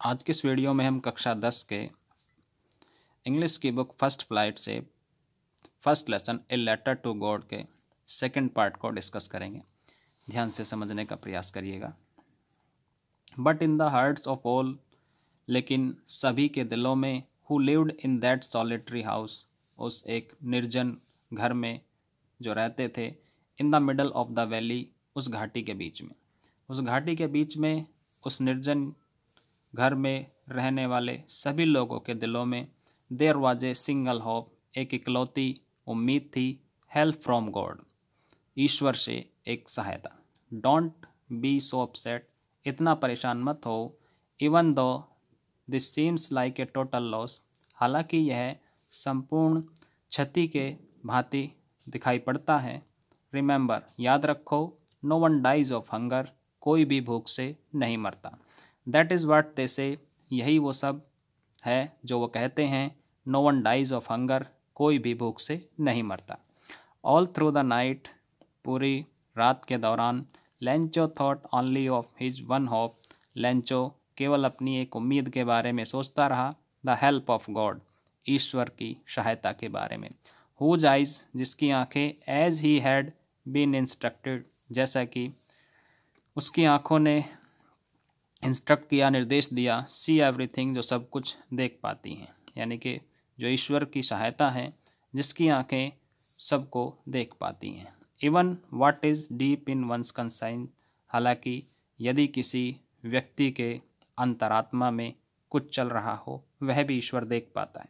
आज की इस वीडियो में हम कक्षा 10 के इंग्लिश की बुक फर्स्ट फ्लाइट से first lesson a letter to God के सेकंड पार्ट को डिस्कस करेंगे। ध्यान से समझने का प्रयास करिएगा। But in the hearts of all, लेकिन सभी के दिलों में, who lived in that solitary house, उस एक निर्जन घर में जो रहते थे, in the middle of the valley, उस घाटी के बीच में, उस घाटी के बीच में, उस निर्जन घर में रहने वाले सभी लोगों के दिलों में there was a single hope, एक इकलौती उम्मीद थी, हेल्प फ्रॉम गॉड, ईश्वर से एक सहायता। डोंट बी सो अपसेट, इतना परेशान मत हो, even though this seems like a total loss, हालांकि यह संपूर्ण क्षति के भांति दिखाई पड़ता है। रिमेंबर, याद रखो, no one dies of hunger, कोई भी भूख से नहीं मरता। दैट इज़ वाट दे से, यही वो सब है जो वो कहते हैं। No one dies of hunger, कोई भी भूख से नहीं मरता। ऑल थ्रू द नाइट, पूरी रात के दौरान, Lencho thought only of his one hope, Lencho केवल अपनी एक उम्मीद के बारे में सोचता रहा, द हेल्प ऑफ गॉड, ईश्वर की सहायता के बारे में। हुज आइज, जिसकी आंखें, as he had been instructed, जैसा कि उसकी आंखों ने इंस्ट्रक्ट किया, निर्देश दिया, सी एवरीथिंग, जो सब कुछ देख पाती हैं, यानी कि जो ईश्वर की सहायता है, जिसकी आंखें सबको देख पाती हैं। Even what is deep in one's conscience, हालांकि यदि किसी व्यक्ति के अंतरात्मा में कुछ चल रहा हो, वह भी ईश्वर देख पाता है।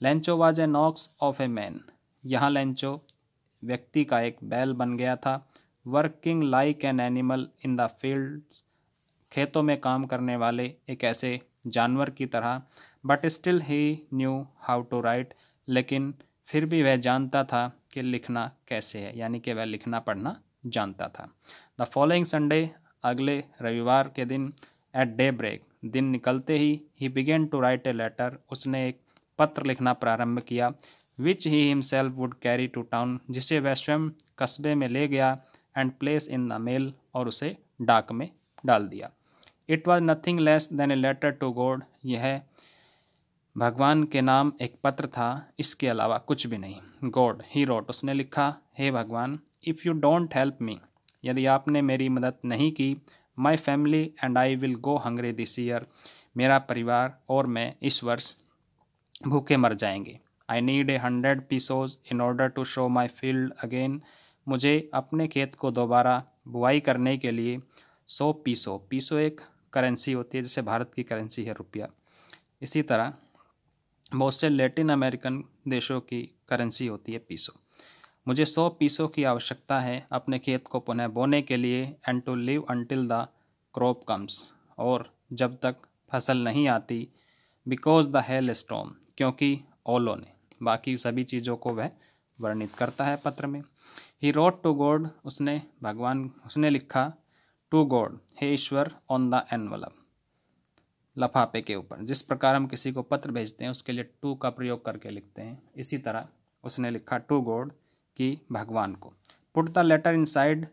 Lencho was an ox of a man, यहाँ लेंचो व्यक्ति का एक बैल बन गया था। Working like an animal in the fields, खेतों में काम करने वाले एक ऐसे जानवर की तरह। But still he knew how to write, लेकिन फिर भी वह जानता था कि लिखना कैसे है, यानी कि वह लिखना पढ़ना जानता था। द फॉलोइंग संडे, अगले रविवार के दिन, एट डे ब्रेक, दिन निकलते ही began to write a letter, उसने एक पत्र लिखना प्रारंभ किया, which he himself would carry to town, जिसे वह स्वयं कस्बे में ले गया, and place in the mail, और उसे डाक में डाल दिया। It was nothing less than a letter to God, यह भगवान के नाम एक पत्र था, इसके अलावा कुछ भी नहीं। गॉड, ही रोट, उसने लिखा, हे भगवान, if you don't help me, यदि आपने मेरी मदद नहीं की, my family and I will go hungry this year, मेरा परिवार और मैं इस वर्ष भूखे मर जाएंगे। I need 100 pesos in order to sow my field again, मुझे अपने खेत को दोबारा बुआई करने के लिए 100 पीसो, पीसो एक करेंसी होती है, जैसे भारत की करेंसी है रुपया, इसी तरह बहुत से लैटिन अमेरिकन देशों की करेंसी होती है पीसो। मुझे 100 पीसो की आवश्यकता है अपने खेत को पुनः बोने के लिए, and to live until the crop comes, और जब तक फसल नहीं आती, बिकॉज द हेल स्टॉर्म, क्योंकि ओलों ने, बाकी सभी चीज़ों को वह वर्णित करता है पत्र में। ही रोट टू गॉड, उसने लिखा, टू गॉड, हे ईश्वर, ऑन द एनवलप, लफाफे के ऊपर। जिस प्रकार हम किसी को पत्र भेजते हैं उसके लिए टू का प्रयोग करके लिखते हैं, इसी तरह उसने लिखा टू गॉड, कि भगवान को। पुट द लेटर इनसाइड,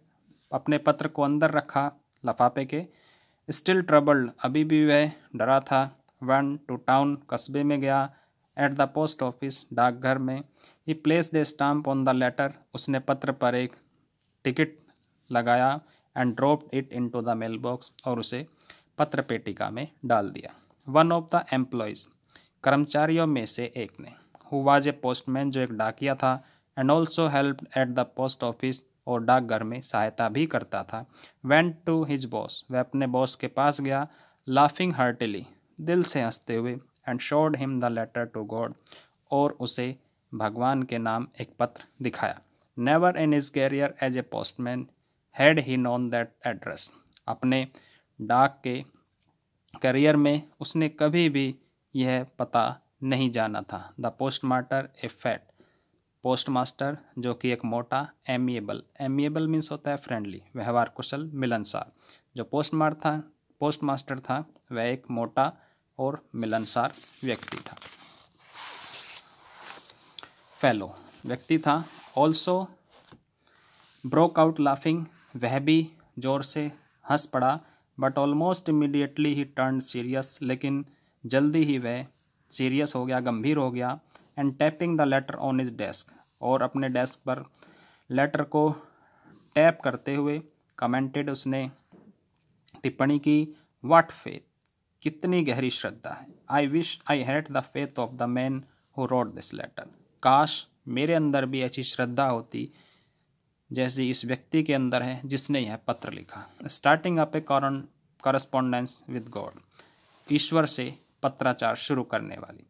अपने पत्र को अंदर रखा लफाफे के। स्टिल ट्रबल्ड, अभी भी वह डरा था। वन टू टाउन, कस्बे में गया। एट द पोस्ट ऑफिस, डाकघर में। He placed a stamp on the letter, उसने पत्र पर एक टिकट लगाया, and dropped it into the mail box, और उसे पत्र पेटिका में डाल दिया। वन ऑफ द एम्प्लॉयज़, कर्मचारियों में से एक ने, हु वाज ए पोस्टमैन, जो एक डाकिया था, and also help at the post office, और डाकघर में सहायता भी करता था। वेंट टू हिज बॉस, वह अपने बॉस के पास गया, लाफिंग हार्टिली, दिल से हंसते हुए, and showed him the letter to God, और उसे भगवान के नाम एक पत्र दिखाया। Never in his career as a postman had he known that address, अपने डाक के करियर में उसने कभी भी यह पता नहीं जाना था। The postmaster A fat, postmaster जो कि एक मोटा, एमिएबल, एमिएबल मीन्स होता है फ्रेंडली, व्यवहार कुशल, मिलनसार। जो पोस्टमास्टर था वह एक मोटा और मिलनसार व्यक्ति था, फेलो व्यक्ति था। ऑल्सो ब्रोक आउट लाफिंग, वह भी जोर से हंस पड़ा। But almost immediately he turn serious, लेकिन जल्दी ही वह सीरियस हो गया, गंभीर हो गया। And tapping the later on his desk, और अपने डेस्क पर लेटर को टैप करते हुए कमेंटेड, उसने टिप्पणी की, व्हाट फेथ, कितनी गहरी श्रद्धा है। I wish I had the faith of the man who wrote this letter, काश मेरे अंदर भी ऐसी श्रद्धा होती जैसी इस व्यक्ति के अंदर है जिसने यह पत्र लिखा। Starting up a correspondence with God, ईश्वर से पत्राचार शुरू करने वाली।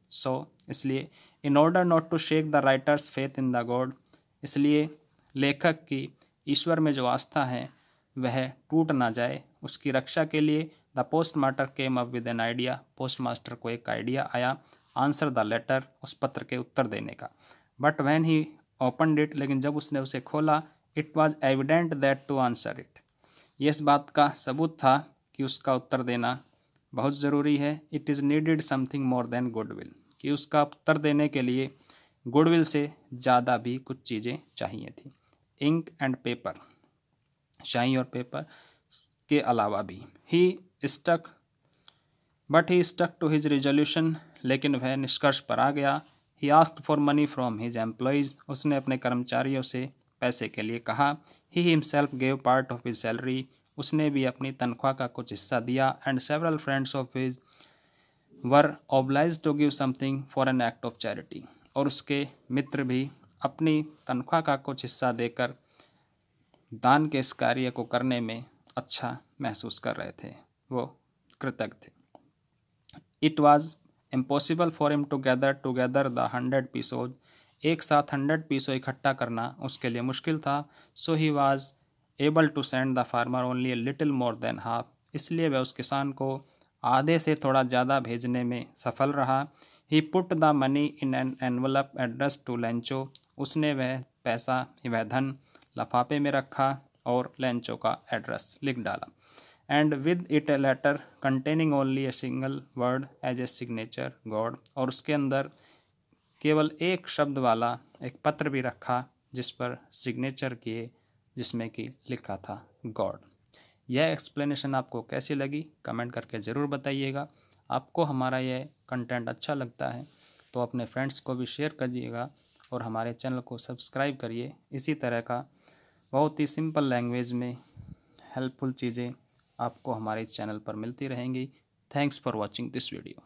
इसलिए in order not to shake the writer's faith in the God, इसलिए लेखक की ईश्वर में जो आस्था है वह टूट ना जाए, उसकी रक्षा के लिए the post master came up with an idea, post master को एक आइडिया आया, आंसर द लेटर, उस पत्र के उत्तर देने का। But when he opened it, लेकिन जब उसने उसे खोला, it was evident that to answer it, ये इस बात का सबूत था कि उसका उत्तर देना बहुत ज़रूरी है। It is needed something more than goodwill, कि उसका उत्तर देने के लिए गुडविल से ज़्यादा भी कुछ चीज़ें चाहिए थी। इंक एंड पेपर, शाई और पेपर के अलावा भी। He stuck to his resolution, लेकिन वह निष्कर्ष पर आ गया। He asked for money from his employees, उसने अपने कर्मचारियों से पैसे के लिए कहा। He himself gave part of his salary, उसने भी अपनी तनख्वाह का कुछ हिस्सा दिया। And several friends of his were obliged to give something for an act of charity, और उसके मित्र भी अपनी तनख्वाह का कुछ हिस्सा देकर दान के इस कार्य को करने में अच्छा महसूस कर रहे थे, वो कृतज्ञ थे। It was impossible for him to gather together the 100 pesos, एक साथ 100 पीसो इकट्ठा करना उसके लिए मुश्किल था। So he was able to send the farmer only a little more than half, इसलिए वह उस किसान को आधे से थोड़ा ज़्यादा भेजने में सफल रहा। He put the money in an envelope address to Lencho, उसने वह धन लफाफे में रखा और लेंचो का एड्रेस लिख डाला। And with it a letter containing only a single word as a signature God, और उसके अंदर केवल एक शब्द वाला एक पत्र भी रखा जिस पर सिग्नेचर किए, जिसमें कि लिखा था गॉड। यह एक्सप्लेनेशन आपको कैसी लगी कमेंट करके ज़रूर बताइएगा। आपको हमारा यह कंटेंट अच्छा लगता है तो अपने फ्रेंड्स को भी शेयर करिएगा और हमारे चैनल को सब्सक्राइब करिए। इसी तरह का बहुत ही सिंपल लैंग्वेज में हेल्पफुल चीज़ें आपको हमारे चैनल पर मिलती रहेंगी। Thanks for watching this video.